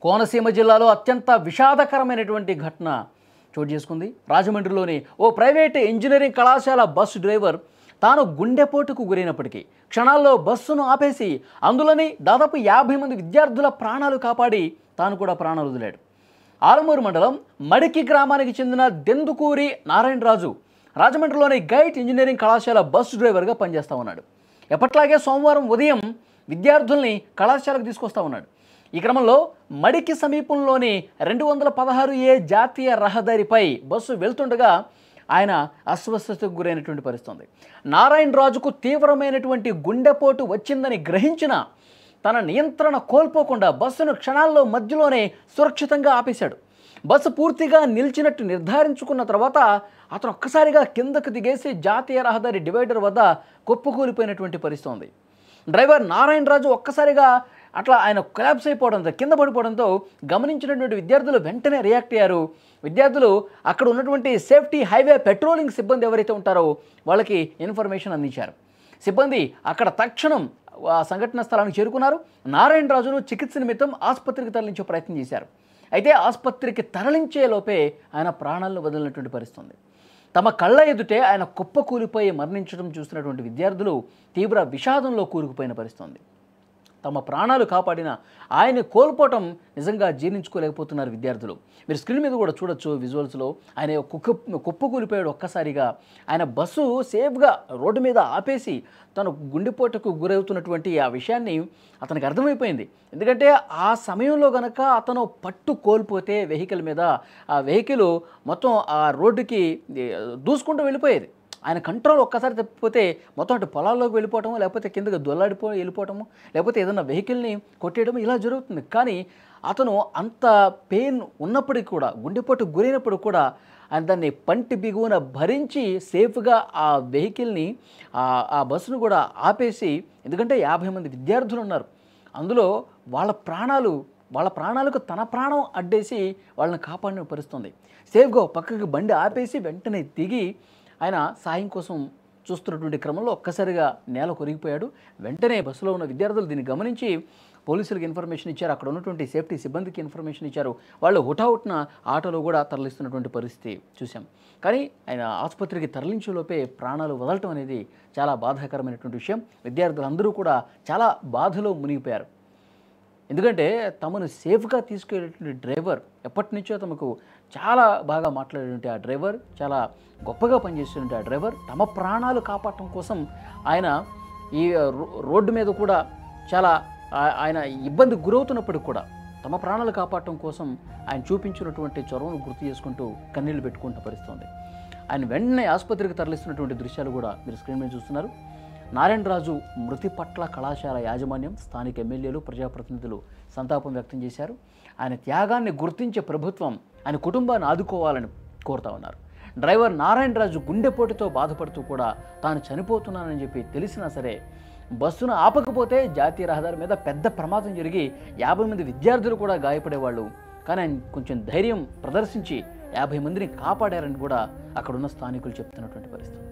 కోనసీమ జిల్లాలో అత్యంత విషాదకరమైనటువంటి ఘటన చోటు చేసుకుంది. రాజమండ్రిలోని ఓ ప్రైవేట్ ఇంజనీరింగ్ కళాశాల బస్సు డ్రైవర్ తాను గుండెపోటుకు గురైనప్పటికీ క్షణాల్లో బస్సును ఆపేసి అందులోని దాదాపు 50 మంది విద్యార్థుల ప్రాణాలు కాపాడి తాను కూడా ప్రాణాలు వదిలాడు. ఆలమూరు మండలం మడికి గ్రామానికి చెందిన దెందుకూరి నారాయణరాజు రాజమండ్రిలోని గైట్ ఇంజనీరింగ్ కళాశాల బస్సు డ్రైవర్గా పనిచేస్తూ ఉన్నాడు. ఎప్పట్లాగే సోమవారం ఉదయం విద్యార్థుల్ని కళాశాలకు తీసుకొస్తా ఉన్నాడు. ఈ క్రమంలో మడికి సమీపంలోని 216A జాతీయ రహదారిపై బస్సు వెళ్తుండగా ఆయన అస్వస్థతకు గురైనటువంటి పరిస్థితి. నారాయణరాజుకు తీవ్రమైనటువంటి గుండెపోటు వచ్చిందని గ్రహించిన తన నియంత్రణ కోల్పోకుండా బస్సును క్షణాల్లో మధ్యలోనే సురక్షితంగా ఆపేశాడు. బస్సు పూర్తిగా నిలిచినట్టు నిర్ధారించుకున్న తర్వాత అతను ఒక్కసారిగా కిందకు దిగేసి జాతీయ రహదారి డివైడర్ వద్ద కుప్పకూలిపోయినటువంటి పరిస్థితి ఉంది. డ్రైవర్ నారాయణరాజు ఒక్కసారిగా అట్లా ఆయన కొలాప్స్ అయిపోవడంతో కింద పడిపోవడంతో గమనించినటువంటి విద్యార్థులు వెంటనే రియాక్ట్ అయ్యారు. విద్యార్థులు అక్కడ ఉన్నటువంటి సేఫ్టీ హైవే పెట్రోలింగ్ సిబ్బంది ఎవరైతే ఉంటారో వాళ్ళకి ఇన్ఫర్మేషన్ అందించారు. సిబ్బంది అక్కడ తక్షణం సంఘటన స్థలానికి చేరుకున్నారు. నారాయణరాజును చికిత్స నిమిత్తం ఆసుపత్రికి తరలించే ప్రయత్నం చేశారు. అయితే ఆసుపత్రికి తరలించే లోపే ఆయన ప్రాణాలను వదిలినటువంటి పరిస్థితి. తమ కళ్ళ ఎదుటే ఆయన కుప్పకూలిపోయి మరణించడం చూస్తున్నటువంటి విద్యార్థులు తీవ్ర విషాదంలో కూరుకుపోయిన పరిస్థితి. తమ ప్రాణాలు కాపాడిన ఆయన్ని కోల్పోవటం నిజంగా జీర్ణించుకోలేకపోతున్నారు విద్యార్థులు. మీరు స్క్రీన్ మీద కూడా చూడొచ్చు విజువల్స్లో. ఆయన కుప్పకూలిపోయాడు ఒక్కసారిగా. ఆయన బస్సు సేఫ్గా రోడ్డు మీద ఆపేసి తను గుండెపోటుకు గురవుతున్నటువంటి ఆ విషయాన్ని అతనికి అర్థమైపోయింది. ఎందుకంటే ఆ సమయంలో కనుక అతను పట్టు కోల్పోతే వెహికల్ మీద ఆ వెహికల్ మొత్తం ఆ రోడ్డుకి దూసుకుంటూ వెళ్ళిపోయేది. ఆయన కంట్రోల్ ఒక్కసారి తప్పిపోతే మొత్తం అటు పొలాల్లోకి వెళ్ళిపోవటము, లేకపోతే కిందకి వెళ్ళిపోవటము, లేకపోతే ఏదైనా వెహికల్ని కొట్టేయడం ఇలా జరుగుతుంది. కానీ అతను అంత పెయిన్ ఉన్నప్పటికీ కూడా, గుండెపోటు గురైనప్పుడు కూడా ఆయన దాన్ని పంటి బిగువున భరించి సేఫ్గా ఆ వెహికల్ని ఆ బస్సును కూడా ఆపేసి, ఎందుకంటే 50 మంది విద్యార్థులు ఉన్నారు, అందులో వాళ్ళ ప్రాణాలకు తన ప్రాణం అడ్డేసి వాళ్ళని కాపాడిన పరిస్థితుంది. సేఫ్గా పక్కకి బండి ఆపేసి వెంటనే దిగి ఆయన సాయం కోసం చూస్తున్నటువంటి క్రమంలో ఒక్కసారిగా నేల కొరిగిపోయాడు. వెంటనే బస్సులో ఉన్న విద్యార్థులు దీన్ని గమనించి పోలీసులకు ఇన్ఫర్మేషన్ ఇచ్చారు. అక్కడ ఉన్నటువంటి సేఫ్టీ సిబ్బందికి ఇన్ఫర్మేషన్ ఇచ్చారు. వాళ్ళు హుటాహుటిన ఆటోలో కూడా తరలిస్తున్నటువంటి పరిస్థితి చూసాం. కానీ ఆయన ఆసుపత్రికి తరలించేలోపే ప్రాణాలు వదలటం అనేది చాలా బాధాకరమైనటువంటి విషయం. విద్యార్థులందరూ కూడా చాలా బాధలో మునిగిపోయారు. ఎందుకంటే తమను సేఫ్గా తీసుకెళ్ళేటువంటి డ్రైవర్, ఎప్పటి నుంచో తమకు చాలా బాగా మాట్లాడేటువంటి ఆ డ్రైవర్, చాలా గొప్పగా పనిచేసేటువంటి ఆ డ్రైవర్ తమ ప్రాణాలు కాపాడటం కోసం ఆయన ఈ రోడ్డు మీద కూడా చాలా ఆయన ఇబ్బంది గురవుతున్నప్పుడు కూడా తమ ప్రాణాలు కాపాడటం కోసం ఆయన చూపించినటువంటి చొరవను గుర్తు చేసుకుంటూ కన్నీళ్లు పెట్టుకుంటున్న పరిస్థితి ఉంది. ఆయన వెంటనే ఆసుపత్రికి తరలిస్తున్నటువంటి దృశ్యాలు కూడా మీరు స్క్రీన్ మీద చూస్తున్నారు. నారాయణరాజు మృతి పట్ల కళాశాల యాజమాన్యం, స్థానిక ఎమ్మెల్యేలు, ప్రజాప్రతినిధులు సంతాపం వ్యక్తం చేశారు. ఆయన త్యాగాన్ని గుర్తించే ప్రభుత్వం ఆయన కుటుంబాన్ని ఆదుకోవాలని కోరుతా ఉన్నారు. డ్రైవర్ నారాయణరాజు గుండెపోటుతో బాధపడుతూ కూడా తాను చనిపోతున్నానని చెప్పి తెలిసినా సరే బస్సును ఆపకపోతే జాతీయ రహదారి మీద పెద్ద ప్రమాదం జరిగి 50 మంది విద్యార్థులు కూడా గాయపడేవాళ్ళు. కానీ ఆయన కొంచెం ధైర్యం ప్రదర్శించి 50 మందిని కాపాడారని కూడా అక్కడున్న స్థానికులు చెప్తున్నటువంటి పరిస్థితి.